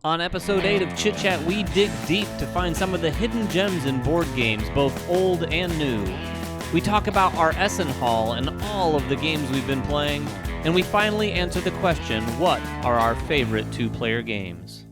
On episode 8 of Chit Chat, we dig deep to find some of the hidden gems in board games, both old and new. We talk about our Essen haul and all of the games we've been playing, and we finally answer the question, what are our favorite two-player games?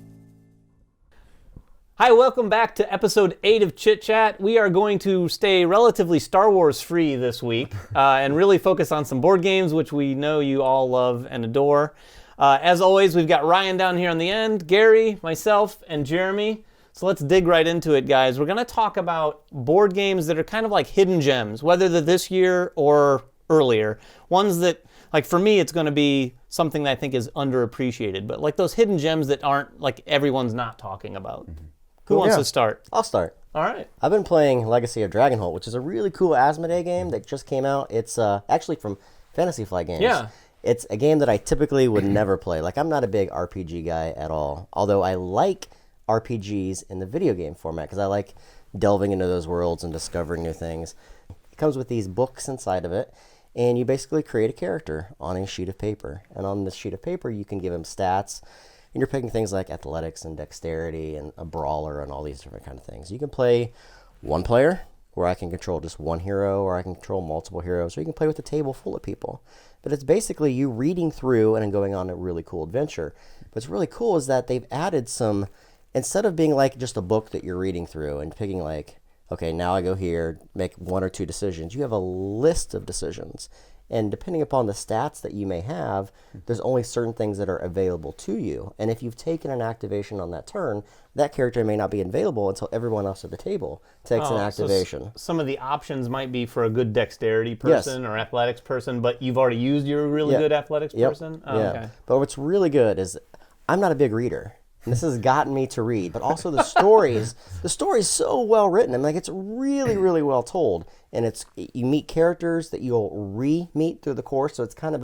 Hi, welcome back to episode 8 of Chit Chat. We are going to stay relatively Star Wars free this week and really focus on some board games, which we know you all love and adore. As always, we've got Ryan down here on the end, Gary, myself, and Jeremy. So let's dig right into it, guys. We're going to talk about board games that are kind of like hidden gems, whether they're this year or earlier. Ones that, like for me, it's going to be something that I think is underappreciated, but like those hidden gems that aren't, like everyone's not talking about. Mm-hmm. Who wants to start? I'll start. All right. I've been playing Legacy of Dragonholt, which is a really cool Asmodee game that just came out. It's actually from Fantasy Flight Games. Yeah. It's a game that I typically would never play. Like, I'm not a big RPG guy at all, although I like RPGs in the video game format because I like delving into those worlds and discovering new things. It comes with these books inside of it, and you basically create a character on a sheet of paper. And on this sheet of paper, you can give him stats, and you're picking things like athletics and dexterity and a brawler and all these different kind of things. You can play one player, where I can control just one hero, or I can control multiple heroes, or you can play with a table full of people. But it's basically you reading through and then going on a really cool adventure. What's really cool is that they've added some, instead of being like just a book that you're reading through and picking like, okay, now I go here, make one or two decisions, you have a list of decisions. And depending upon the stats that you may have, there's only certain things that are available to you. And if you've taken an activation on that turn, that character may not be available until everyone else at the table takes an activation. So some of the options might be for a good dexterity person or athletics person, but you've already used your really good athletics person? Oh, okay. But what's really good is I'm not a big reader. And this has gotten me to read, but also the story's so well written. I mean, like, it's really, really well told. And you meet characters that you'll re-meet through the course, so it's kind of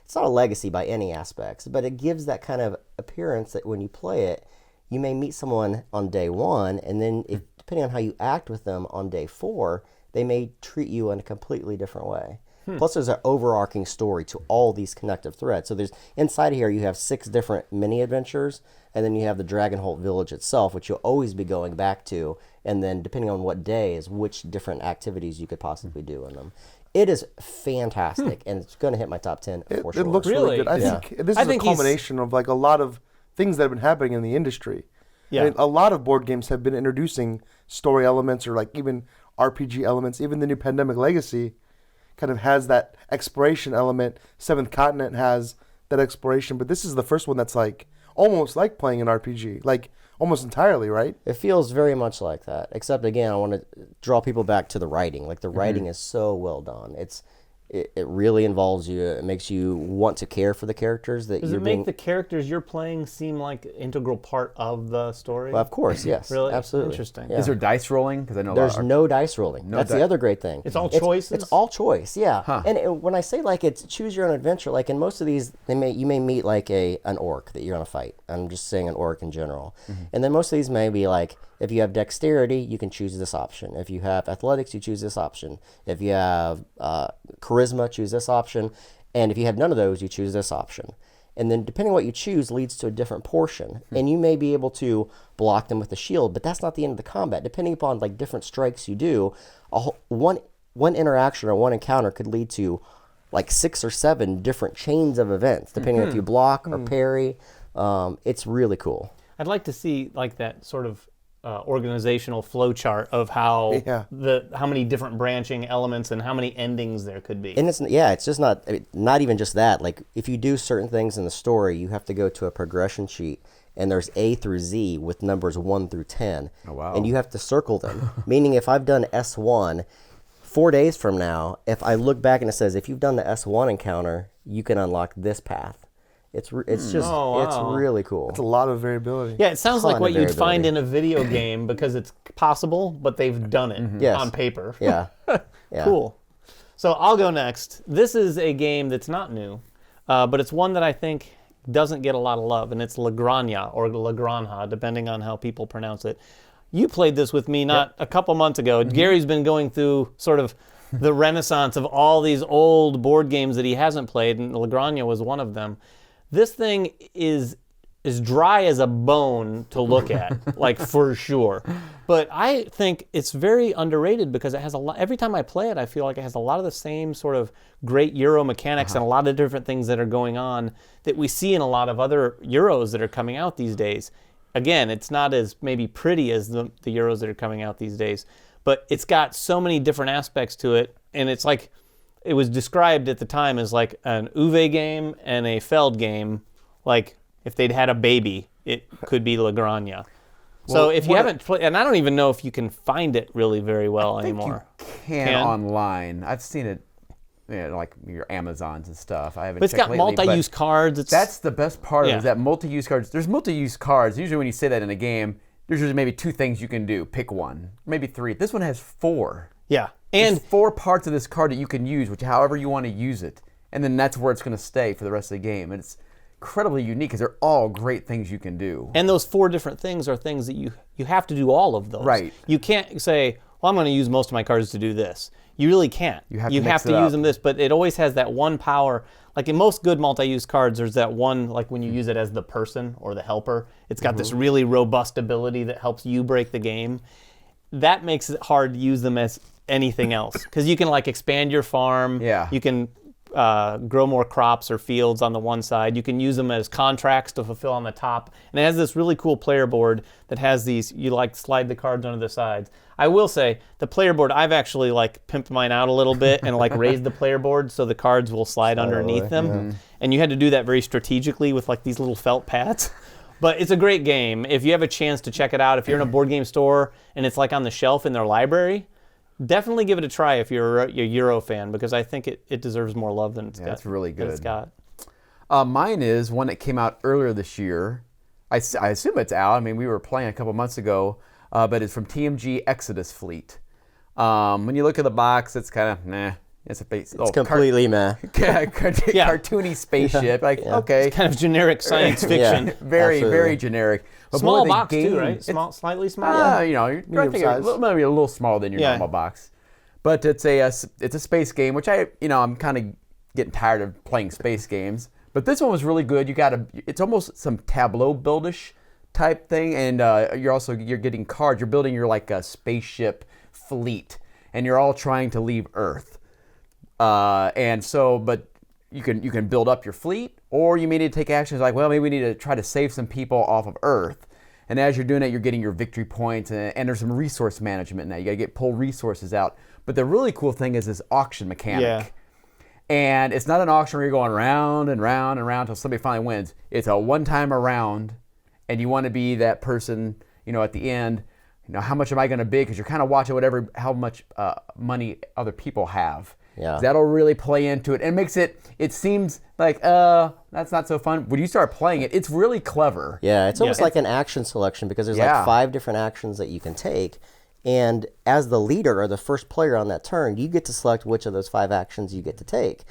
it's not a legacy by any aspects, but it gives that kind of appearance that when you play it, you may meet someone on day one, and then depending on how you act with them on day 4, they may treat you in a completely different way. Plus, there's an overarching story to all these connective threads. So there's inside here, you have 6 different mini adventures, and then you have the Dragonholt village itself, which you'll always be going back to. And then, depending on what day, is which different activities you could possibly do in them. It is fantastic, and it's going to hit my top 10 for sure. It looks really good. I think this is a culmination of like a lot of things that have been happening in the industry. Yeah. I mean, a lot of board games have been introducing story elements or like even RPG elements. Even the new Pandemic Legacy kind of has that exploration element. Seventh Continent has that exploration, but this is the first one that's like almost like playing an RPG, like almost entirely, right? It feels very much like that, except again, I want to draw people back to the writing. Like the writing is so well done. It really involves you. It makes you want to care for the characters. Does it make the characters you're playing seem like an integral part of the story? Well, of course, yes. Really? Absolutely. Interesting. Yeah. Is there dice rolling? Because I know there's no dice rolling. That's the other great thing. It's all choices? It's all choice, yeah. Huh. And when I say like it's choose your own adventure, like in most of these, you may meet like an orc that you're going to fight. I'm just saying an orc in general. Mm-hmm. And then most of these may be like, if you have dexterity, you can choose this option. If you have athletics, you choose this option. If you have charisma, choose this option. And if you have none of those, you choose this option. And then depending on what you choose leads to a different portion. And you may be able to block them with a shield, but that's not the end of the combat. Depending upon like different strikes you do, one interaction or one encounter could lead to like 6 or 7 different chains of events, depending on if you block or parry. It's really cool. I'd like to see like that sort of organizational flowchart of how many different branching elements and how many endings there could be. And it's just not even just that. Like if you do certain things in the story, you have to go to a progression sheet, and there's A through Z with numbers 1 through 10. Oh, wow. And you have to circle them. Meaning if I've done S1, 4 days from now, if I look back and it says, if you've done the S1 encounter, you can unlock this path. It's really cool. It's a lot of variability. Yeah, it sounds like what you'd find in a video game because it's possible, but they've done it on paper. Yeah. Cool. So I'll go next. This is a game that's not new, but it's one that I think doesn't get a lot of love, and it's La Granja or La Granja, depending on how people pronounce it. You played this with me not a couple months ago. Gary's been going through sort of the renaissance of all these old board games that he hasn't played, and La Granja was one of them. This thing is is dry as a bone to look at, like for sure. But I think it's very underrated because it has a lot. Every time I play it, I feel like it has a lot of the same sort of great Euro mechanics and a lot of different things that are going on that we see in a lot of other Euros that are coming out these days. Again, it's not as maybe pretty as the Euros that are coming out these days, but it's got so many different aspects to it, and it's like it was described at the time as like an Uwe game and a Feld game, like. If they'd had a baby, it could be La Granja. So if you haven't played, and I don't even know if you can find it really very well anymore. You can online. I've seen it, like your Amazons and stuff. I haven't. But it's got multi-use cards. That's the best part of it, is that multi-use cards. There's multi-use cards. Usually when you say that in a game, there's usually maybe 2 things you can do. Pick one, maybe 3. This one has 4. Yeah, and there's 4 parts of this card that you can use, which however you want to use it, and then that's where it's going to stay for the rest of the game. And it's incredibly unique because they're all great things you can do. And those 4 different things are things that you have to do all of those. Right. You can't say, well, I'm going to use most of my cards to do this. You really can't. You have to use them this, but it always has that one power. Like in most good multi-use cards, there's that one, like when you use it as the person or the helper, it's got this really robust ability that helps you break the game. That makes it hard to use them as anything else because you can like expand your farm. Yeah. You can grow more crops or fields on the one side. You can use them as contracts to fulfill on the top. And it has this really cool player board that has these, you like slide the cards onto the sides. I will say, the player board, I've actually like pimped mine out a little bit and like raised the player board so the cards will slide underneath them. Yeah. And you had to do that very strategically with like these little felt pads. But it's a great game. If you have a chance to check it out, if you're in a board game store and it's like on the shelf in their library, definitely give it a try if you're a Euro fan, because I think it deserves more love than it's got. It's really good. It's got. Mine is one that came out earlier this year. I assume it's out. I mean, we were playing a couple months ago, but it's from TMG Exodus Fleet. When you look at the box, it's kind of meh. It's completely meh. Cartoony spaceship. Okay. It's kind of generic science fiction. Yeah, very generic. But small box too, right? Slightly smaller. You're maybe a little smaller than your normal box. But it's a space game, which I'm kind of getting tired of playing space games. But this one was really good. It's almost some tableau buildish type thing, and you're getting cards. You're building your like a spaceship fleet, and you're all trying to leave Earth. But you can build up your fleet, or you may need to take actions like, well, maybe we need to try to save some people off of Earth. And as you're doing that, you're getting your victory points, and there's some resource management now. You got to pull resources out. But the really cool thing is this auction mechanic. Yeah. And it's not an auction where you're going round and round and round until somebody finally wins. It's a one-time round, and you want to be that person, at the end. How much am I going to bid? Because you're kind of watching how much money other people have. Yeah. That'll really play into it and makes it seems like that's not so fun. When you start playing it, it's really clever. Yeah, it's almost like an action selection because there's like 5 different actions that you can take. And as the leader or the first player on that turn, you get to select which of those 5 actions you get to take,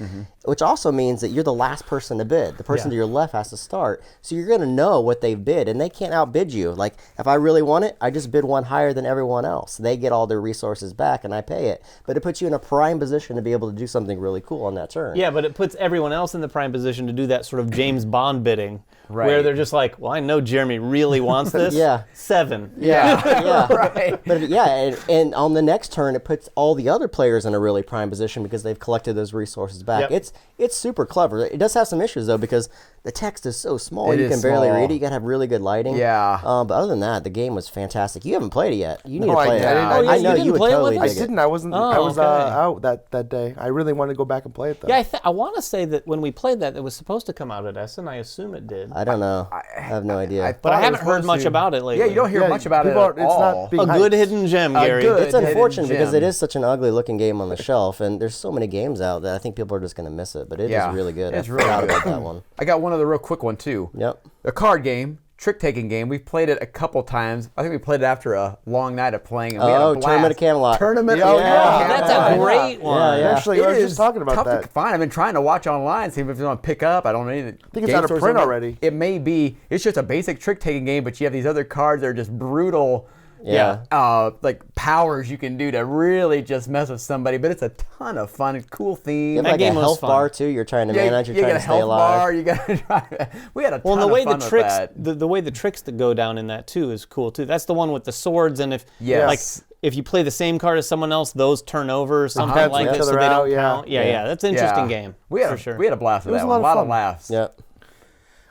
which also means that you're the last person to bid. The person to your left has to start. So you're going to know what they've bid, and they can't outbid you. Like, if I really want it, I just bid one higher than everyone else. They get all their resources back, and I pay it. But it puts you in a prime position to be able to do something really cool on that turn. Yeah, but it puts everyone else in the prime position to do that sort of James Bond bidding, where they're just like, well, I know Jeremy really wants this. 7. Yeah. Right. But and on the next turn, it puts all the other players in a really prime position because they've collected those resources back. Yep. It's super clever. It does have some issues, though, because the text is so small. You can small. barely read it. You got to have really good lighting. Yeah. But other than that, the game was fantastic. You haven't played it yet. You need to play it. I know you would totally dig it. I didn't. I wasn't. I was out that day. I really wanted to go back and play it, though. Yeah, I want to say that when we played that, it was supposed to come out at Essen. I assume it did. I don't know. I have no idea. But I haven't heard much about it lately. Yeah, you don't hear much about it at all. It's not a good hidden gem, Gary. It's unfortunate because it is such an ugly looking game on the shelf, and there's so many games out that I think people are just going to miss it. But it is really good. It's really good. About that one. I got one other real quick one too. Yep. A card game, trick-taking game. We've played it a couple times. I think we played it after a long night of playing. And we had a blast. Tournament of Camelot. Tournament of Camelot. That's a great one. Yeah. Actually, I was just talking about tough that. To find. I've been trying to watch online, see if it's going to pick up. I don't know. I think it's out of print already. It may be. It's just a basic trick-taking game, but you have these other cards that are just brutal. like powers you can do to really just mess with somebody. But it's a ton of fun. It's cool theme. You have That like game a was health fun. bar too. You're trying to manage. You're you trying got to a stay health alive. bar. You got to try. We had a ton Well, and the way of fun the with tricks, that. the way the tricks that go down in that too is cool too. That's the one with the swords, and if Yes. if you play the same card as someone else, those turn over or something cancel like each that, so other they out, don't count. Yeah, that's an interesting game. We had for a, sure. We had a blast with was that a one. A lot of lot of fun. laughs. Yep.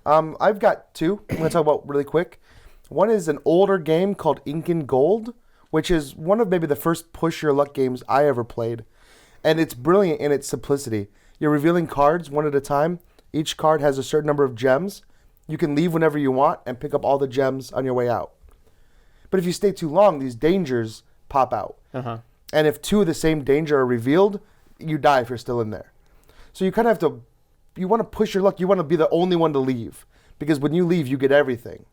I've got two. I'm going to talk about really quick. One is an older game called Ink and Gold, which is one of maybe the first push your luck games I ever played. And it's brilliant in its simplicity. You're revealing cards one at a time. Each card has a certain number of gems. You can leave whenever you want and pick up all the gems on your way out. But if you stay too long, these dangers pop out. And if two of the same danger are revealed, you die if you're still in there. So you kind of have to, you want to push your luck. You want to be the only one to leave. Because when you leave, you get everything.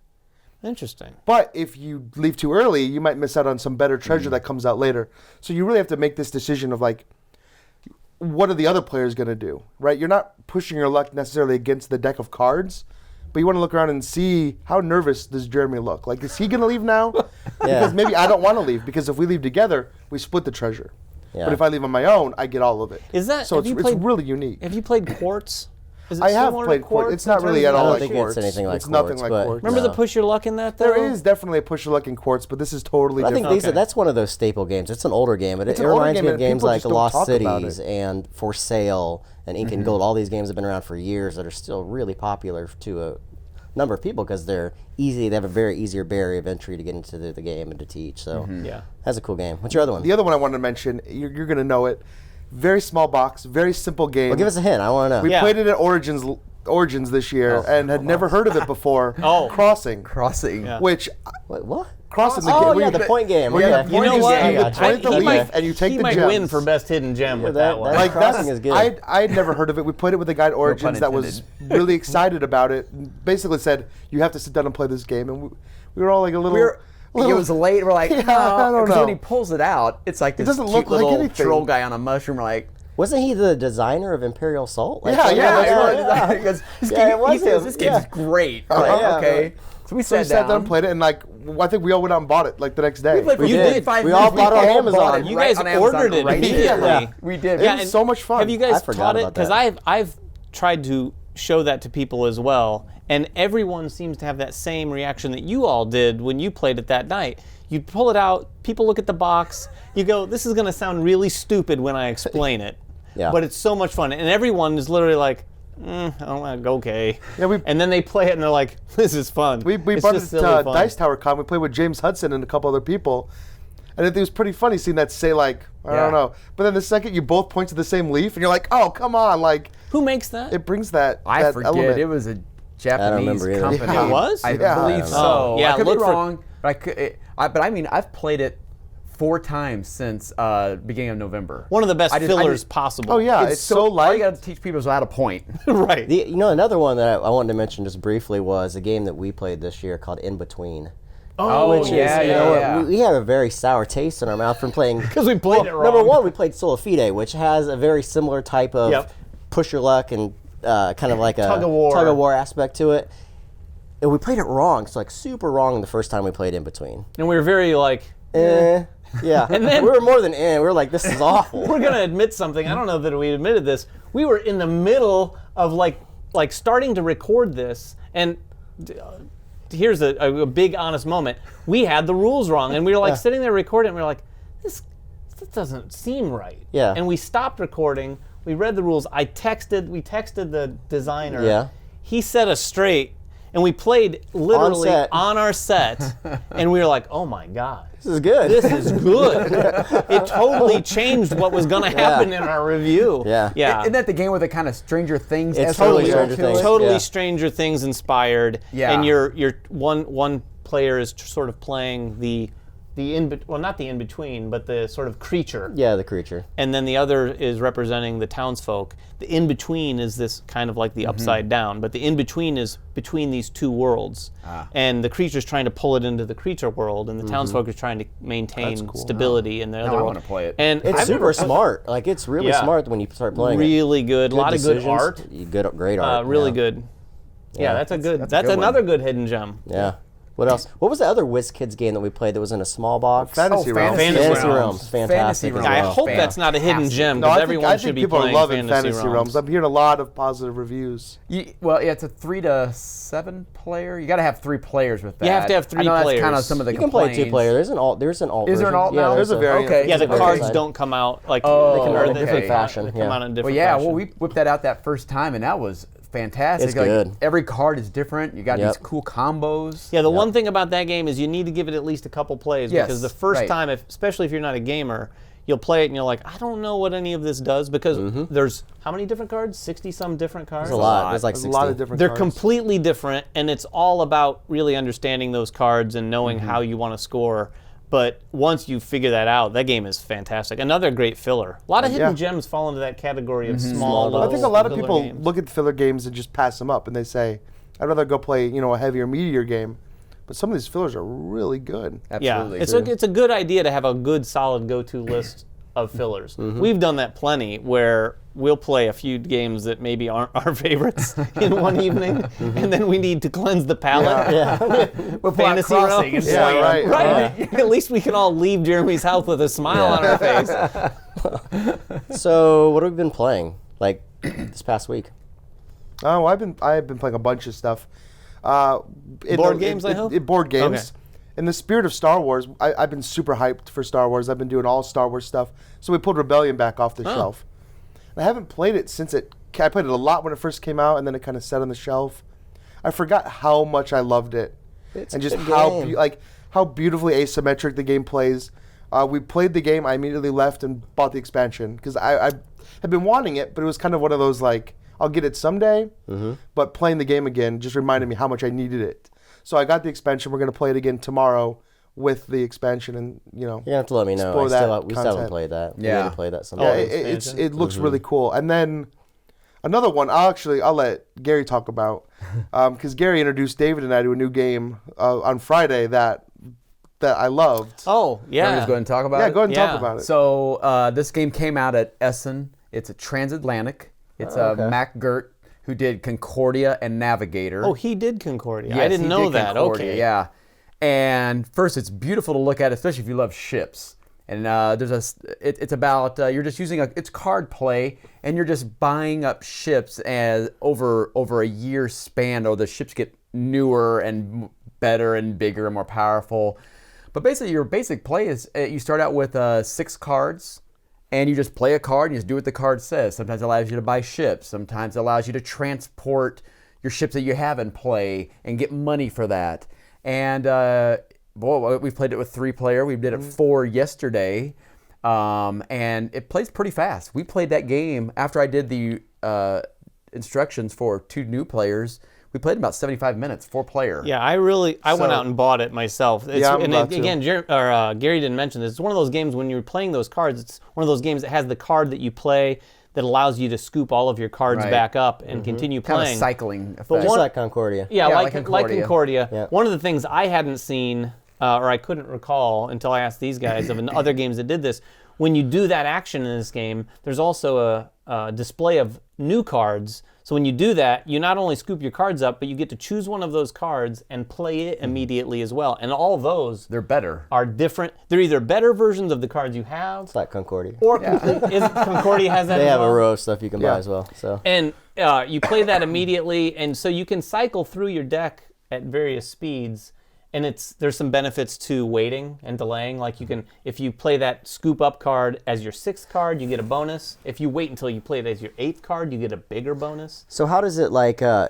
Interesting. But if you leave too early, you might miss out on some better treasure that comes out later. So you really have to make this decision of like, what are the other players going to do, right? You're not pushing your luck necessarily against the deck of cards, but you want to look around and see how nervous does Jeremy look. Like, is he going to leave now? Because maybe I don't want to leave, because if we leave together, we split the treasure. Yeah. But if I leave on my own, I get all of it. Is that so? It's really unique. Have you played Quartz? Is it I have similar to played Quartz. It's in not really terms at of all I like don't think Quartz. it's anything like It's nothing Quartz, like but- Quartz. Remember No. the push your luck in that though? There is definitely a push your luck in Quartz, but this is totally I think different. that's one of those staple games. It's an older game, but it It's an older reminds game me of and games people like just don't Lost talk about Cities it. and For Sale and Ink and Gold. All these games have been around for years that are still really popular to a number of people because they're easy. They have a very easier barrier of entry to get into the game and to teach. So Yeah. that's a cool game. What's your other one? The other one I wanted to mention, you're going to know it. Very small box, very simple game. Well, give us a hint. I want to know. We Yeah. played it at Origins this year and had never heard of it before. Crossing. Crossing. Yeah. Which What? Crossing the Oh, game. yeah, where the point game. where Okay. You know you what? You point the He leaf might- and you take he the might gems. win for best hidden gem with that one. Like Crossing is good. I had never heard of it. We played it with a guy at Origins that was really excited about it. And basically said, "You have to sit down and play this game." And we were all like a little. It was late. We're like, Yeah, no. I don't Because when know. he pulls it out, it's like this doesn't cute look like little anything. troll guy on a mushroom. We're like, Wasn't he the designer of Imperial Salt? Like, Yeah, that's yeah, what- yeah. He goes, this Yeah, game, it was he says, him. this game's Yeah. great. We're like, yeah, okay. right. So we So we sat sat down down. and played it, and like I think we all went out and bought it like the next day. We played for We you did. 5 We minutes. all bought it on all Amazon. bought it You right guys on Amazon ordered it right immediately. Yeah, we did. It was so much fun. Have you guys I forgot taught it? about Because that. I've tried to show that to people as well, and everyone seems to have that same reaction that you all did when you played it that night. You pull it out, people look at the box, you go, this is going to sound really stupid when I explain it, Yeah. but it's so much fun. And everyone is literally like, okay. Yeah, and then they play it and they're like, this is fun. We It's brought it just to silly fun. Dice Tower Con. We played with James Hudson and a couple other people. And it was pretty funny seeing that say like, I Yeah. don't know. But then the second you both point to the same leaf and you're like, oh, come on. Like, Who makes that? it brings that, I that forget. element. It was a Japanese remember either. company. Yeah. It was? I Yeah. believe I don't so. know. Yeah, I could look be for- wrong, but I mean, I've played it 4 times since beginning of November. One of the best I just- fillers possible. Oh, yeah. It's so all you light. got to teach people is how to point. right. Another one that I wanted to mention just briefly was a game that we played this year called In Between. Oh, Which yeah, is, yeah. we have a very sour taste in our mouth from playing. Because we played it wrong. Number one, we played Sola Fide, which has a very similar type of Yep. push your luck and kind of like a Tug of war aspect to it. And we played it wrong, so like super wrong the first time we played In Between. And we were very like, Yeah. And then- we were more than we were like, this is awful. we're gonna admit something. I don't know that we admitted this. We were in the middle of like starting to record this, and here's a big honest moment. We had the rules wrong, and we were like sitting there recording. And we were like, this doesn't seem right. Yeah. And we stopped recording. We read the rules. We texted the designer. Yeah. He set us straight, and we played literally set. on our set, and we were like, oh my god. This is good. This is good. It totally changed what was going to happen in our review. Yeah. Yeah. Isn't that the game with the kind of Stranger Things? It's esque totally feel Stranger to Things. it? Totally Yeah. Stranger Things inspired. Yeah. And your one player is sort of playing the not the in between, but the sort of creature. Yeah, the creature. And then the other is representing the townsfolk. The in between is this kind of like the upside down, but the in between is between these two worlds. And the creature's trying to pull it into the creature world, and the townsfolk is trying to maintain stability in the other I world. wanna play it. And It's I've super never- smart. Like it's really Yeah. smart when you start playing. Really good. A lot of good decisions. art. Great art. Really yeah. good. Yeah, that's a good. That's a good another good hidden gem. Yeah. What else? What was the other WizKids game that we played that was in a small box? Fantasy Realms. Fantasy Realms. Fantastic. Realms. I hope that's not a hidden gem, because everyone should be playing Fantasy Realms. I'm hearing a lot of positive reviews. It's a 3 to 7 player. You got to have 3 players with that. You have to have 3 players. That's kind of some of the complaints. You can play 2 player. There's an alt. There's an alt. Is there an alt now? There's a variant. Okay. Yeah, the cards don't come out like they come out in a different fashion. They come out in a different fashion. Well, we whipped that out that first time, and that was fantastic. It's good. Every card is different. You got these cool combos. Yeah, the one thing about that game is you need to give it at least a couple plays, because the first time, especially if you're not a gamer, you'll play it and you're like, I don't know what any of this does, because there's how many different cards? 60-some different cards? There's a lot. There's like 60. A lot of different They're cards. completely different, and it's all about really understanding those cards and knowing how you want to score. But once you figure that out, that game is fantastic. Another great filler. A lot of hidden gems fall into that category of small little I think a lot of filler people games. look at filler games and just pass them up, and they say, I'd rather go play, a heavier, meatier game. But some of these fillers are really good. Absolutely. Yeah, it's a good idea to have a good, solid go-to list of fillers. We've done that plenty, where we'll play a few games that maybe aren't our favorites in one evening, and then we need to cleanse the palate with Fantasy Realms. Yeah, right. At least we can all leave Jeremy's house with a smile on our face. So what have we been playing like this past week? Oh, I've been playing a bunch of stuff. Board games, I hope? Board games. Okay. In the spirit of Star Wars, I've been super hyped for Star Wars. I've been doing all Star Wars stuff. So we pulled Rebellion back off the shelf. I haven't played it since I played it a lot when it first came out, and then it kind of sat on the shelf. I forgot how much I loved it, and just how beautifully asymmetric the game plays. We played the game. I immediately left and bought the expansion because I had been wanting it, but it was kind of one of those like, I'll get it someday. But playing the game again just reminded me how much I needed it. So I got the expansion. We're going to play it again tomorrow with the expansion, and you're gonna have to let me know. We still haven't played that. Yeah. We need to play that sometime. It looks really cool. And then another one, I'll let Gary talk about, because Gary introduced David and I to a new game on Friday that I loved. Oh, yeah. Just go ahead and talk about it? Yeah, go ahead and talk about it. So this game came out at Essen. It's a Transatlantic. It's Mac Gert, who did Concordia and Navigator. Oh, he did Concordia. Yes, I didn't know that. Concordia, Okay. Yeah. And first, it's beautiful to look at, especially if you love ships. And it's about you're just using it's card play, and you're just buying up ships as over a year span. Or the ships get newer and better and bigger and more powerful. But basically, your basic play is you start out with 6 cards. And you just play a card and you just do what the card says. Sometimes it allows you to buy ships. Sometimes it allows you to transport your ships that you have in play and get money for that. And we played it with 3 player. We did it 4 yesterday. And it plays pretty fast. We played that game after I did the instructions for 2 new players. We played about 75 minutes, 4 player. Yeah, I went out and bought it myself. Again, Gary didn't mention this. It's one of those games when you're playing those cards. It's one of those games that has the card that you play that allows you to scoop all of your cards back up and continue playing. Kind of cycling effect. Just like Concordia. Yeah, like Concordia. Concordia. Yeah. One of the things I hadn't seen, or I couldn't recall until I asked these guys of other games that did this, when you do that action in this game, there's also a display of new cards. So when you do that, you not only scoop your cards up, but you get to choose one of those cards and play it immediately as well. And all those they're better. Are different. They're either better versions of the cards you have. It's like Concordia. Or Concordia has that They as have well? a row of stuff you can buy as well. So. And you play that immediately, and so you can cycle through your deck at various speeds. And there's some benefits to waiting and delaying. Like if you play that scoop up card as your 6th card, you get a bonus. If you wait until you play it as your 8th card, you get a bigger bonus. So how does it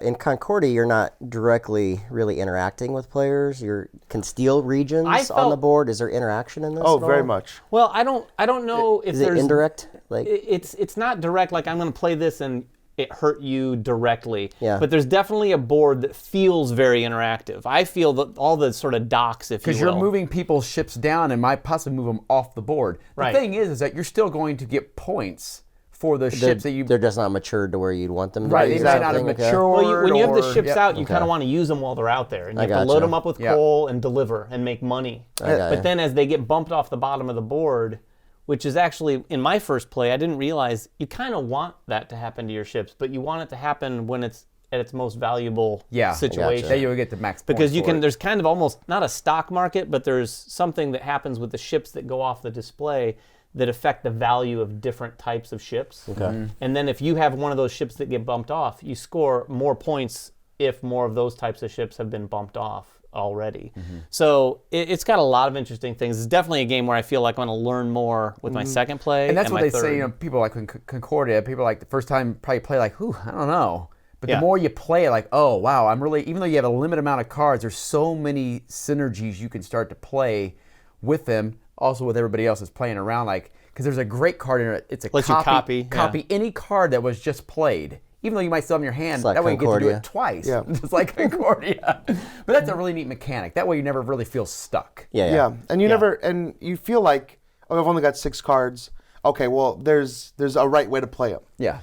in Concordia? You're not directly really interacting with players. You can steal regions on the board. Is there interaction in this? Oh, at all? very much. Well, I don't know if is there's it indirect. It's not direct. Like I'm going to play this and it hurt you directly. Yeah. But there's definitely a board that feels very interactive. I feel that all the sort of docks, if you will. Because you're moving people's ships down and might possibly move them off the board. The thing is that you're still going to get points for the ships that you... They're just not matured to where you'd want them to right, be. They might not have matured. Well, when you have the ships out, you kind of want to use them while they're out there. And you have to load them up with coal and deliver and make money. But then as they get bumped off the bottom of the board, which is actually, in my first play, I didn't realize you kind of want that to happen to your ships, but you want it to happen when it's at its most valuable Yeah, situation. There you would get the max points because you for can. it. There's kind of almost not a stock market, but there's something that happens with the ships that go off the display that affect the value of different types of ships. Okay. And then if you have one of those ships that get bumped off, you score more points if more of those types of ships have been bumped off already. So it's got a lot of interesting things. It's definitely a game where I feel like I'm going to learn more with my second play. And that's what my they say, you know, people like Concordia, people like the first time probably play like, I don't know. But the more you play, like, oh, wow, I'm really, even though you have a limited amount of cards, there's so many synergies you can start to play with them, also with everybody else that's playing around, like, because there's a great card in it. It's a copy any card that was just played. Even though you might still have in your hand, like that way Concordia. You get to do it twice. Yeah. It's like Concordia. But that's a really neat mechanic. That way you never really feel stuck. Yeah. And you never, and you feel like, oh, I've only got 6 cards. Okay, well, there's a right way to play them. Yeah.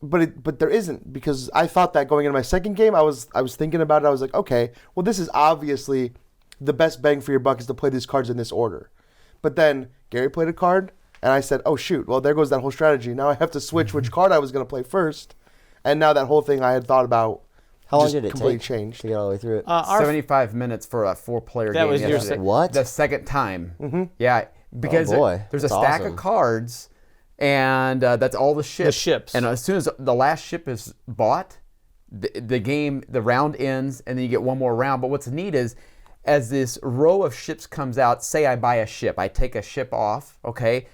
But there isn't, because I thought that going into my second game, I was thinking about it. I was like, okay, well, this is obviously the best bang for your buck is to play these cards in this order. But then Gary played a card, and I said, oh, shoot, well, there goes that whole strategy. Now I have to switch which card I was going to play first. And now that whole thing I had thought about How long just did it completely take changed. to get all the way through it? 75 minutes for a 4-player game. That was your yesterday. What? The second time. Yeah, because boy. there's a That's stack awesome. of cards, and that's all the ships. The ships. And as soon as the last ship is bought, the round ends, and then you get one more round. But what's neat is, as this row of ships comes out, say I buy a ship, I take a ship off, okay?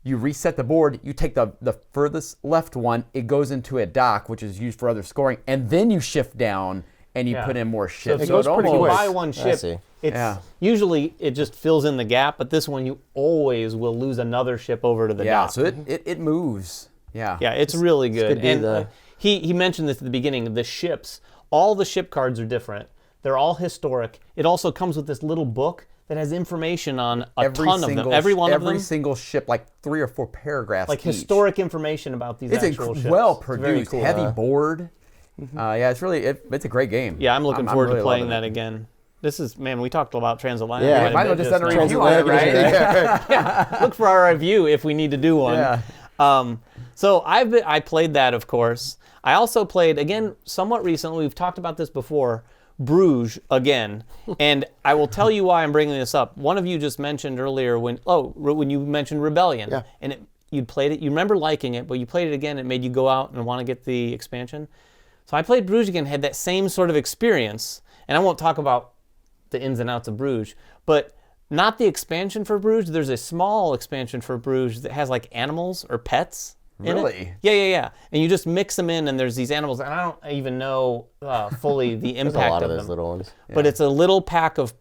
You reset the board, you take the furthest left one, it goes into a dock, which is used for other scoring, and then you shift down and you put in more ships. it goes pretty quick. Buy one ship, see. usually it just fills in the gap, but this one you always will lose another ship over to the dock. So it moves. Yeah. Yeah, it's really good. could be And he mentioned this at the beginning, the ships, all the ship cards are different. They're all historic. It also comes with this little book that has information on ton of them. Every one of them. Every single ship, like 3 or 4 paragraphs Like each. historic information about these actual ships. well It's very produced, cool. heavy board. Yeah, it's really it's a great game. Yeah, I'm looking forward really to playing loving that it. again. This is, man, we talked about Transatlantic. Yeah, quite a might as well bit just send a now. review on it, right? Look for our review if we need to do one. Yeah. So I played that, of course. I also played, again, somewhat recently, we've talked about this before, Bruges again. And I will tell you why I'm bringing this up. One of you just mentioned earlier when you mentioned Rebellion. Yeah. And you'd played it, you remember liking it, but you played it again, it made you go out and want to get the expansion. So I played Bruges again, had that same sort of experience. And I won't talk about the ins and outs of Bruges, but not the expansion for Bruges. There's a small expansion for Bruges that has like animals or pets in it. Really? Yeah. And you just mix them in, and there's these animals, and I don't even know fully the There's impact a lot of of those them. little ones. But it's a little pack of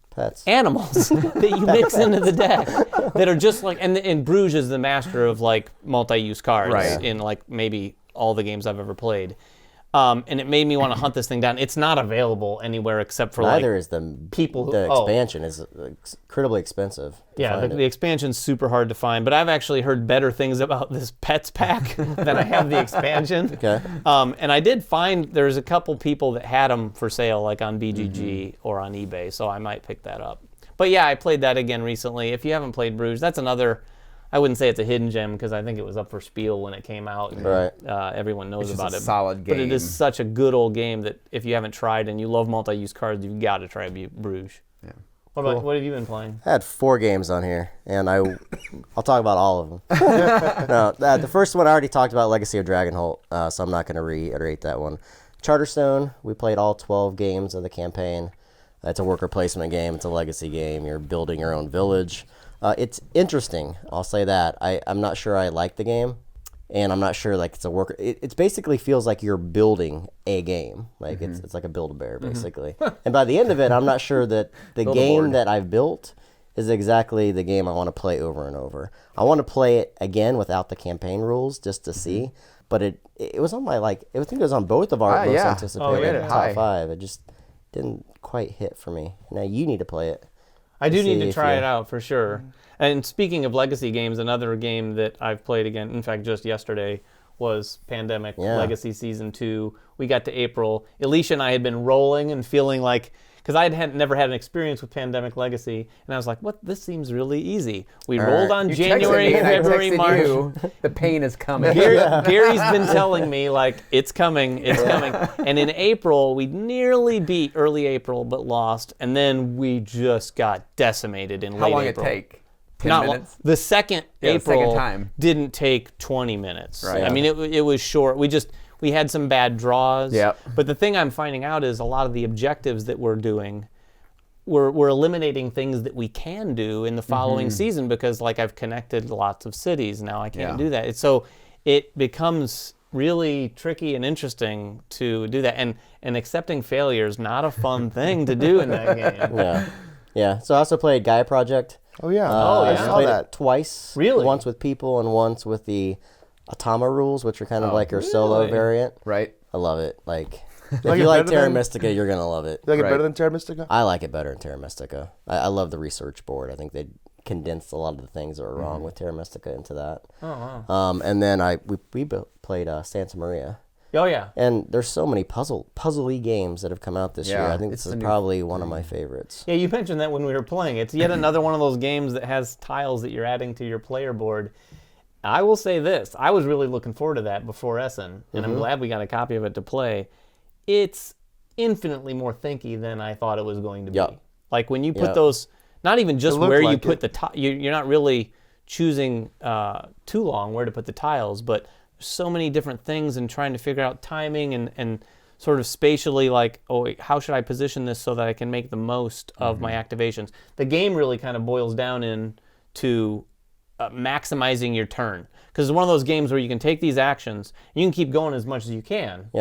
Pets. animals that you mix into the deck that are just like, and Bruges is the master of like multi-use cards Right. in like maybe all the games I've ever played. And it made me want to hunt this thing down. It's not available anywhere except for Neither like is the people who- The oh. expansion is incredibly expensive. to yeah, find the expansion's super hard to find, but I've actually heard better things about this Pets pack than I have the expansion. Okay. And I did find there's a couple people that had them for sale, like on BGG or on eBay, so I might pick that up. But yeah, I played that again recently. If you haven't played Bruges, that's another. I wouldn't say it's a hidden gem because I think it was up for Spiel when it came out. And, Right. everyone knows It's just about a it. solid But it game. is such a good old game that if you haven't tried and you love multi-use cards, you've got to try Bruges. Yeah. What have you been playing? I had 4 games on here, and I'll talk about all of them. No, the first one I already talked about, Legacy of Dragonholt, so I'm not going to reiterate that one. Charterstone, we played all 12 games of the campaign. It's a worker placement game. It's a legacy game. You're building your own village. It's interesting. I'll say that. I'm not sure I like the game, and I'm not sure like it's a worker. It basically feels like you're building a game. Like it's like a Build-A-Bear basically. And by the end of it, I'm not sure that the game that I've built is exactly the game I want to play over and over. I want to play it again without the campaign rules just to see. But it was on my I think it was on both of our most anticipated top high. 5. It just didn't quite hit for me. Now you need to play it. I do need see to if try you- it out for sure. And speaking of legacy games, another game that I've played again, in fact, just yesterday, was Pandemic Yeah. Legacy Season 2. We got to April. Alicia and I had been rolling and feeling like, because I had never had an experience with Pandemic Legacy, and I was like, "What? This seems really easy." We rolled on January, February, March. The pain is coming. Gary's been telling me like it's coming. And in April, we nearly beat early April, but lost, and then we just got decimated in late April. How long did it take? 10 minutes? The second April second time. didn't take 20 minutes. Right. I mean, it was short. We had some bad draws. Yep. But the thing I'm finding out is a lot of the objectives that we're doing, we're eliminating things that we can do in the following season because, like, I've connected lots of cities. Now I can't do that. So it becomes really tricky and interesting to do that. And accepting failure is not a fun thing to do in that game. Yeah. So I also played Gaia Project. Oh, yeah. I saw played that. it twice. Really? Once with people and once with the Atama rules, which are kind of like your solo variant. Right. I love it. Like, if like you it like better Terra than- Mystica, you're going to love it. You like it Right. better than Terra Mystica? I like it better than Terra Mystica. I love the research board. I think they condensed a lot of the things that were wrong with Terra Mystica into that. Oh, wow. And then we played Santa Maria. Oh, yeah. And there's so many puzzly games that have come out this year. Yeah, I think it's this is the new probably one of my favorites. Yeah, you mentioned that when we were playing. It's yet another one of those games that has tiles that you're adding to your player board. I will say this. I was really looking forward to that before Essen, and I'm glad we got a copy of it to play. It's infinitely more thinky than I thought it was going to be. Yep. Like when you put those, not even just where you like put the tile, you're not really choosing too long where to put the tiles, but so many different things and trying to figure out timing and sort of spatially like, how should I position this so that I can make the most of my activations? The game really kind of boils down into maximizing your turn. Because it's one of those games where you can take these actions, and you can keep going as much as you can,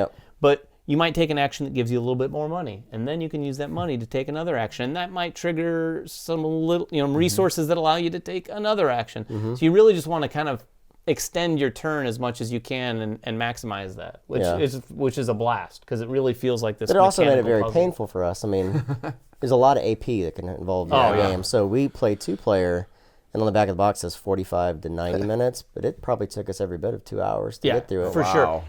but you might take an action that gives you a little bit more money, and then you can use that money to take another action, and that might trigger some little resources that allow you to take another action. So you really just want to kind of extend your turn as much as you can and maximize that, which is a blast because it really feels like this. But it also made it very puzzle. painful for us. I mean, there's a lot of AP that can involve in the game. So we play 2-player, and on the back of the box says 45 to 90 minutes, but it probably took us every bit of 2 hours to get through it. For sure.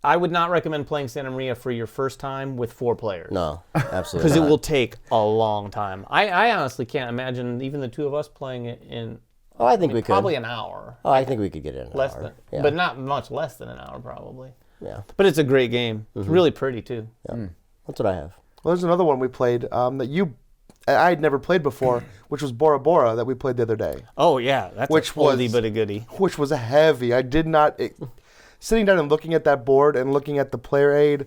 I would not recommend playing Santa Maria for your first time with 4 players. No, absolutely Because it not. will take a long time. I honestly can't imagine even the two of us playing it in I think we could. probably an hour. Oh, I think we could get it in an Less hour. than, but not much less than an hour probably. Yeah. But it's a great game. It's really pretty too. Yeah. That's what I have. Well, there's another one we played that I had never played before, which was Bora Bora that we played the other day. Oh yeah, that's Which a oldie but a goodie. Which was heavy. I did not... sitting down and looking at that board and looking at the player aid,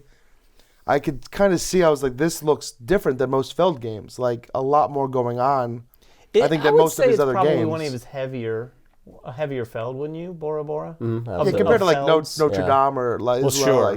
I could kind of see, I was like, this looks different than most Feld games. Like, a lot more going on. I think that most of his other games. Probably one of his a heavier Feld, wouldn't you, Bora Bora? Yeah, compared to like Notre Dame or like, sure.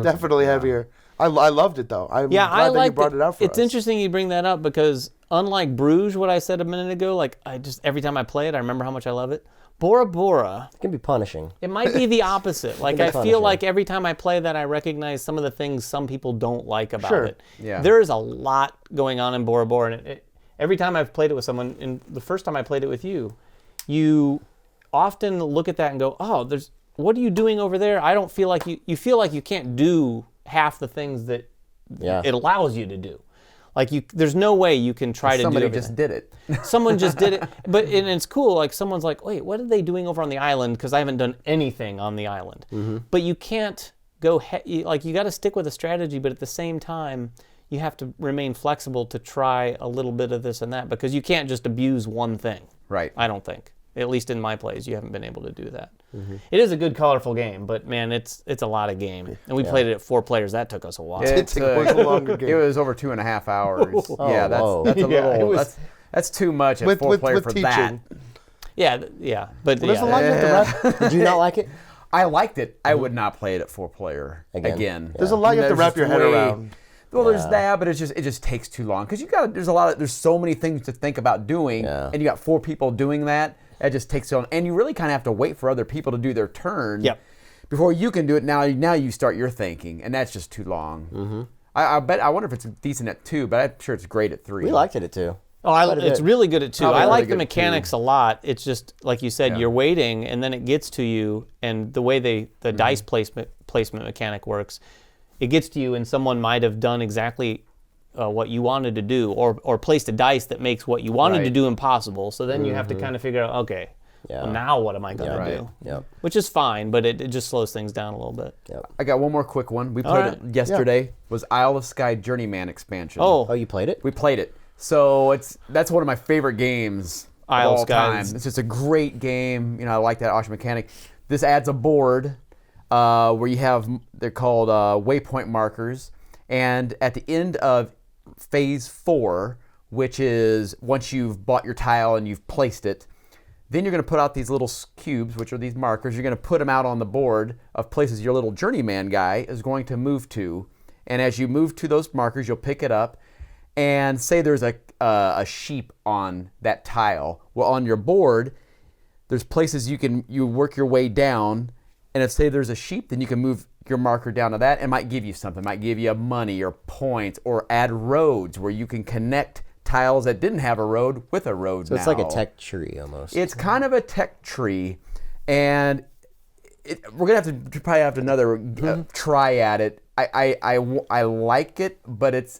Definitely heavier. I loved it though. I'm glad that you brought it out for us. It's interesting you bring that up because unlike Bruges, what I said a minute ago, like every time I play it, I remember how much I love it. Bora Bora. It can be punishing. It might be the opposite. Like I feel like every time I play that, I recognize some of the things some people don't like about it. Yeah. There is a lot going on in Bora Bora, and every time I've played it with someone, and the first time I played it with you, you often look at that and go, "Oh, what are you doing over there?" I don't feel like you feel like you can't do half the things that it allows you to do. Like there's no way you can try to do everything. Somebody just did it. Someone just did it. But and it's cool. Like someone's like, wait, what are they doing over on the island? Because I haven't done anything on the island. But you can't go, you got to stick with a strategy, but at the same time, you have to remain flexible to try a little bit of this and that because you can't just abuse one thing. Right. I don't think. At least in my plays, you haven't been able to do that. It is a good, colorful game, but man, it's a lot of game. And we played it at 4 players. That took us a while. It was a longer game. It was over 2.5 hours. That's whoa. a little. was- That's too much at 4 player for teaching. that. Yeah. But There's a lot you have to wrap. Did you not like it? I liked it. I would not play it at 4 player again. There's a lot you have to wrap your head around. Well, there's that, but it just takes too long because there's so many things to think about doing, and you got 4 people doing that. It just takes so long, and you really kind of have to wait for other people to do their turn before you can do it. Now you start your thinking, and that's just too long. I wonder if it's decent at 2, but I'm sure it's great at 3. We liked it at 2. Oh, it's really good at 2. I like the good mechanics a lot. It's just like you said, you're waiting, and then it gets to you, and the way the dice placement mechanic works, it gets to you, and someone might have done exactly what you wanted to do, or placed a dice that makes what you wanted to do impossible. So then you have to kind of figure out, okay, well, now what am I going to do? Yep. Which is fine, but it just slows things down a little bit. Yep. I got one more quick one. We played it yesterday. Was Isle of Skye Journeyman expansion. Oh, you played it? We played it. So that's one of my favorite games Isle of of all Skye time. It's just a great game. I like that awesome mechanic. This adds a board where you have, they're called waypoint markers. And at the end of phase 4, which is once you've bought your tile and you've placed it, then you're going to put out these little cubes, which are these markers. You're going to put them out on the board of places your little journeyman guy is going to move to. And as you move to those markers, you'll pick it up. And say there's a sheep on that tile. Well, on your board, there's places you work your way down. And if, say, there's a sheep, then you can move your marker down to that. And might give you something. Might give you money or points, or add roads where you can connect tiles that didn't have a road with a road. So it's like a tech tree almost. It's kind of a tech tree, and we're gonna have to probably have another try at it. I like it, but it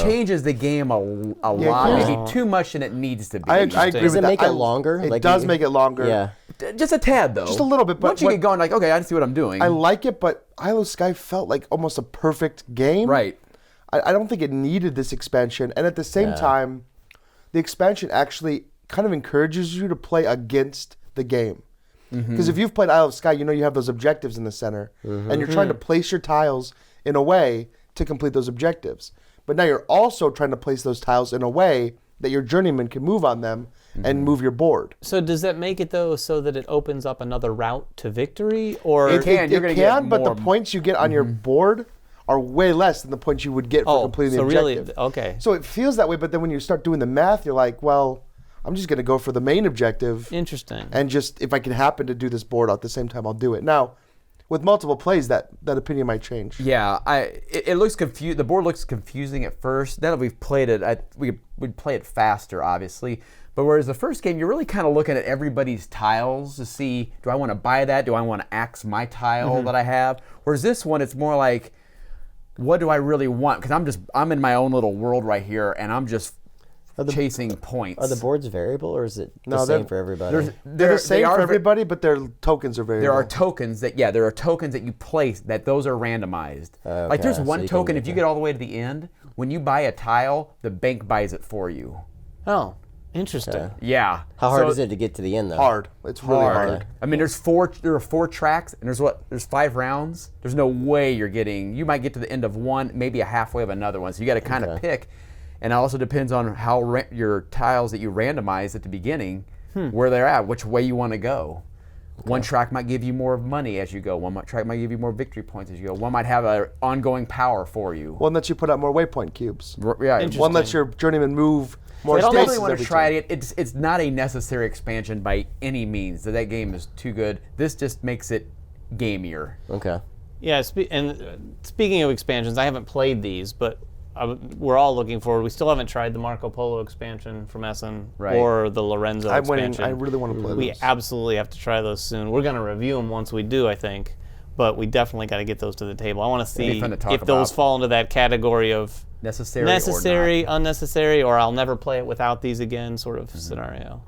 changes the game a lot, maybe too much than it needs to be. I agree with that. Does it make it longer? It does make it longer. Yeah. Just a tad, though. Just a little bit. But once you get going, like, okay, I see what I'm doing. I like it, but Isle of Skye felt like almost a perfect game. Right. I don't think it needed this expansion. And at the same time, the expansion actually kind of encourages you to play against the game. Because if you've played Isle of Skye, you have those objectives in the center. And you're trying to place your tiles in a way to complete those objectives. But now you're also trying to place those tiles in a way that your journeyman can move on them and move your board. So does that make it, though, so that it opens up another route to victory? Or It can, but the points you get on your board are way less than the points you would get for completing the objective. Really, okay. So it feels that way, but then when you start doing the math, you're like, well, I'm just going to go for the main objective. Interesting. And just, if I can happen to do this board at the same time, I'll do it. Now, with multiple plays, that opinion might change. Yeah, it looks confused. The board looks confusing at first. Now that we've played it, we'd play it faster, obviously. But whereas the first game, you're really kind of looking at everybody's tiles to see, do I want to buy that? Do I want to axe my tile that I have? Whereas this one, it's more like, what do I really want? Because I'm in my own little world right here, and I'm just chasing points. Are the boards variable, or is it the same for everybody? They're the same for everybody, but their tokens are variable. There are tokens that you place that those are randomized. Okay, like there's one so token, if you get all the way to the end, when you buy a tile, the bank buys it for you. Oh, interesting. Yeah. How hard is it to get to the end, though? Hard. It's really hard. Okay. I mean, there are 4 tracks, and there's 5 rounds. There's no way you might get to the end of one, maybe a halfway of another one. So you got to kind of pick. And it also depends on how your tiles that you randomize at the beginning, where they're at, which way you want to go. Okay. One track might give you more money as you go. One track might give you more victory points as you go. One might have an ongoing power for you. One lets you put out more waypoint cubes. Yeah. One lets your journeyman move more spaces. I definitely want to try it. It's not a necessary expansion by any means. That game is too good. This just makes it gamier. Okay. Yeah, and speaking of expansions, I haven't played these, but we're all looking forward. We still haven't tried the Marco Polo expansion from Essen or the Lorenzo expansion. I really want to play those. We absolutely have to try those soon. We're going to review them once we do, I think, but we definitely got to get those to the table. I want to see if those fall into that category of necessary, unnecessary, or I'll never play it without these again sort of scenario.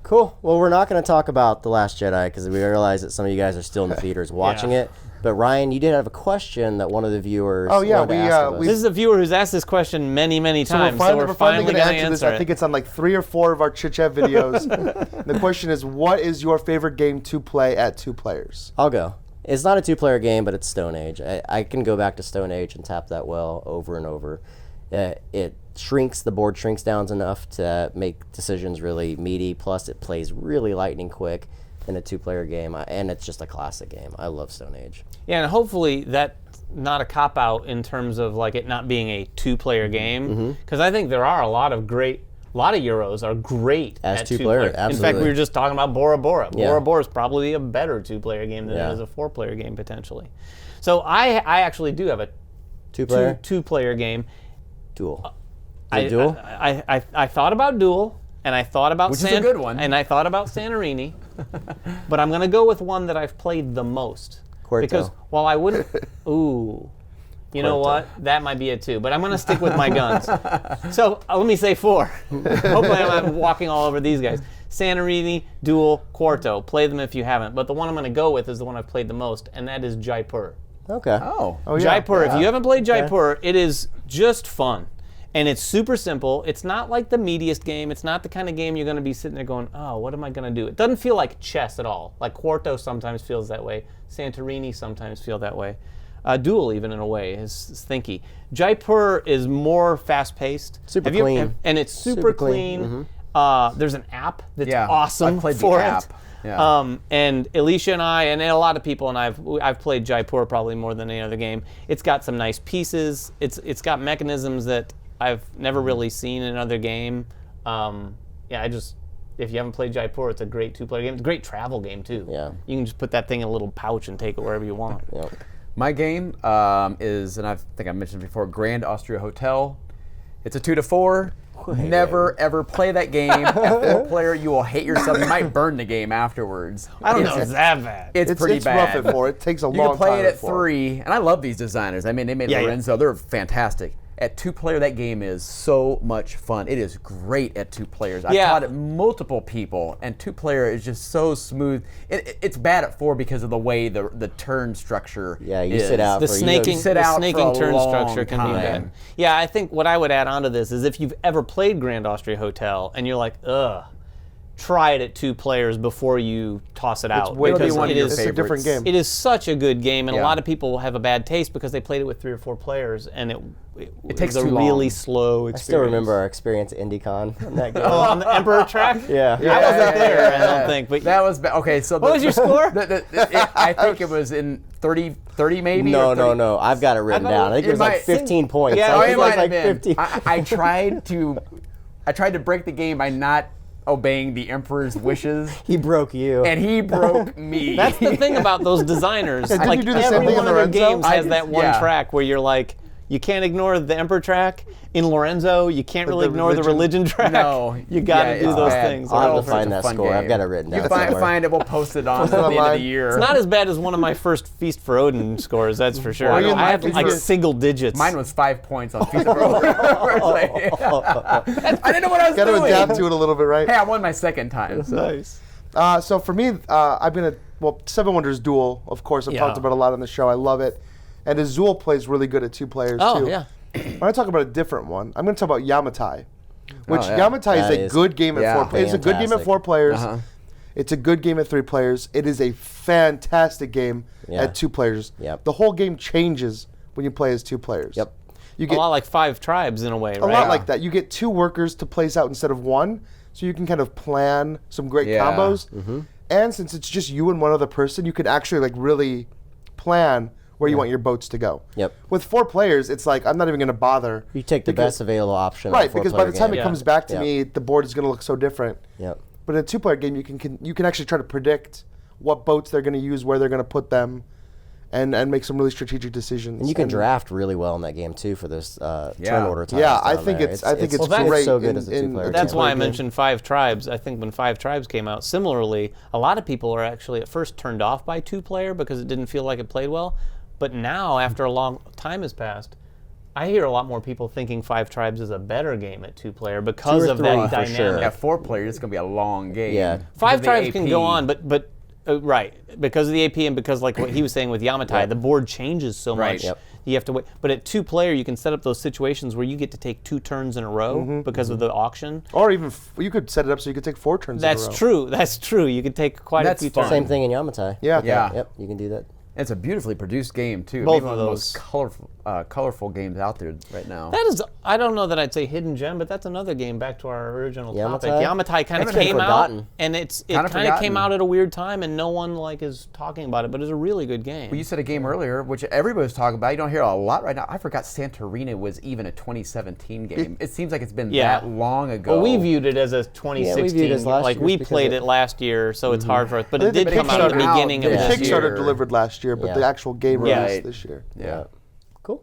Cool. Well, we're not going to talk about The Last Jedi because we realize that some of you guys are still in the theaters watching it. But Ryan, you did have a question that one of the viewers wanted to ask of us. This is a viewer who's asked this question many, many times, so we're finally going to answer this. I think it's on like 3 or 4 of our Chit Chat videos. The question is, what is your favorite game to play at 2 players? I'll go. It's not a 2-player game, but it's Stone Age. I can go back to Stone Age and tap that well over and over. The board shrinks down enough to make decisions really meaty, plus it plays really lightning quick in a 2-player game, and it's just a classic game. I love Stone Age. Yeah, and hopefully that's not a cop-out in terms of like it not being a 2-player game, because I think there are a lot of Euros are great as at 2-player. In fact, we were just talking about Bora Bora. Yeah. Bora Bora is probably a better 2-player game than it is a 4-player game potentially. So I actually do have a 2-player game. Duel. Duel? I thought about Duel, and I thought about which is a good one, and I thought about Santorini, but I'm going to go with one that I've played the most. Quarto. Because while I wouldn't, You know what? That might be it too. But I'm going to stick with my guns. So let me say 4. Hopefully I'm not walking all over these guys. Santorini, Duel, Quarto. Play them if you haven't. But the one I'm going to go with is the one I've played the most, and that is Jaipur. Okay. Oh, yeah. Jaipur. If you haven't played Jaipur, it is just fun. And it's super simple. It's not like the meatiest game. It's not the kind of game you're going to be sitting there going, oh, what am I going to do? It doesn't feel like chess at all. Like Quarto sometimes feels that way. Santorini sometimes feel that way. Duel, even in a way, is thinky. Jaipur is more fast-paced. Super clean. And it's super clean. Mm-hmm. There's an app that's awesome I played for the it. app. Yeah. And Alicia and I, and a lot of people, and I've played Jaipur probably more than any other game. It's got some nice pieces. It's got mechanisms that I've never really seen in another game. If you haven't played Jaipur, it's a great 2-player game. It's a great travel game too. Yeah. You can just put that thing in a little pouch and take it wherever you want. Yep. My game is, and I think I mentioned before, Grand Austria Hotel. It's a 2 to 4. Never ever play that game. At 4-player, you will hate yourself. You might burn the game afterwards. I don't know if it's that bad. It's pretty bad. It's rough at 4. It takes a You long can play time it at at 4. 3, and I love these designers. I mean, they made Lorenzo. They're fantastic. At 2-player, that game is so much fun. It is great at 2 players. I've taught it multiple people, and 2-player is just so smooth. It's bad at 4 because of the way the turn structure Yeah, you is. sit out The for snaking turn long structure can be bad. Yeah, I think what I would add onto this is if you've ever played Grand Austria Hotel and you're like, ugh, try it at 2 players before you toss it out. way because one of it your is It's a different game. It is such a good game, and a Yeah. lot of people have a bad taste because they played it with 3 or 4 players, and it takes was a too long. really slow I experience. still remember our experience at IndyCon on that game. Oh, on the Emperor track? Yeah. I wasn't there, I don't think. But That was okay. So what was your score? I think it was in 30 maybe. or 30. No. I've got it written thought down. I think it was like might- 15 points. Yeah, I it think it was might like have been. 50. I tried to break the game by not obeying the Emperor's wishes, He broke you. and he broke me. that's the thing about those designers. didn't Like you do the same every thing one in of their Lorenzo? games has that one Yeah. track where you're like, you can't ignore the Emperor track. In Lorenzo, you can't really the ignore the religion track. No, You got to yeah, do it's those bad. things. I'll have to It's a find that fun score. I've game. got it written down You somewhere. find it. We'll post it on at the end of the online. year. It's not as bad as one of my first Feast for Odin scores, that's for sure. Well, you I had might like be- single digits. Mine was 5 points on FIFA. I didn't know what I was Got to doing. adapt to it a little bit, right? Hey, I won my second time. So. Nice. So for me, I've been Seven Wonders Duel, of course, I've talked about a lot on the show. I love it. And Azul plays really good at 2 players, Oh, too. yeah. When I talk about a different one, I'm going to talk about Yamatai, which yeah. Yamatai That is a is good game at 4 players. It's a good game at fantastic. 4 players. Uh-huh. It's a good game at 3 players. It is a fantastic game Yeah. at 2 players. Yep. The whole game changes when you play as 2 players. Yep. You A get lot like 5 Tribes in a way, a right? lot like that. You get 2 workers to place out instead of 1, so you can kind of plan some great Yeah. combos. Mm-hmm. And since it's just you and one other person, you can actually like really plan where you want your boats to go. Yep. With 4 players, it's like I'm not even going to bother. You take the best available option. Right, because by the time game. it comes back to Yep. me, the board is going to look so different. Yep. But in a 2-player game, you can actually try to predict what boats they're going to use, where they're going to put them, and make some really strategic decisions. And you can draft really well in that game too for this turn Yeah. order times. Yeah, I down think there. it's Well, that's great. so good in- as a in 2-player. That's why I game. mentioned 5 Tribes. I think when 5 Tribes came out, similarly, a lot of people are actually at first turned off by 2-player because it didn't feel like it played well. But now, after a long time has passed, I hear a lot more people thinking 5 Tribes is a better game at 2-player because 2 or of 3 that for dynamic. sure. At 4 players, it's going to be a long game. Yeah. 5 Because of the Tribes can AP. go on, but right, because of the AP and because like what he was saying with Yamatai, the board changes so Right. much. Yep. You have to wait. But at 2-player, you can set up those situations where you get to take 2 turns in a row because of the auction. Or even you could set it up so you could take 4 turns in a row. That's true. That's true. You can take quite That's a few fun. turns. Same thing in Yamatai. Yeah. Yeah. Yep. You can do that. It's a beautifully produced game too. Both Maybe one of of the those. most colorful games out there right now. That is, I don't know that I'd say hidden gem, but that's another game back to our original topic. Yamatai? Yamatai kind of It's been came out, forgotten. and it Kinda kind of came forgotten. out at a weird time, and no one like is talking about it. But it's a really good game. Well, you said a game earlier, which everybody's talking about. You don't hear a lot right now. I forgot Santorini was even a 2017 game. It seems like it's been Yeah. that long ago. Well, we viewed it as a 2016. viewed it as last like year we because played it- it last year, so it's hard for us. But I it think did the come out at the Kickstarter beginning of The Yeah. this Kickstarter year. delivered last year, but Yeah. the actual game Right. released this year. Yeah. Cool.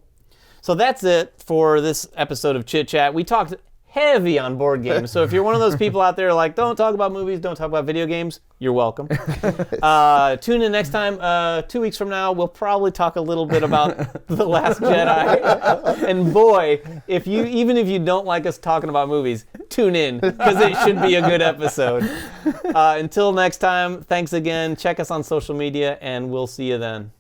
So that's it for this episode of Chit Chat. We talked heavy on board games. So if you're one of those people out there like, don't talk about movies, don't talk about video games, you're welcome. Tune in next time. 2 weeks from now, we'll probably talk a little bit about The Last Jedi. And boy, even if you don't like us talking about movies, tune in, because it should be a good episode. Until next time, thanks again. Check us on social media, and we'll see you then.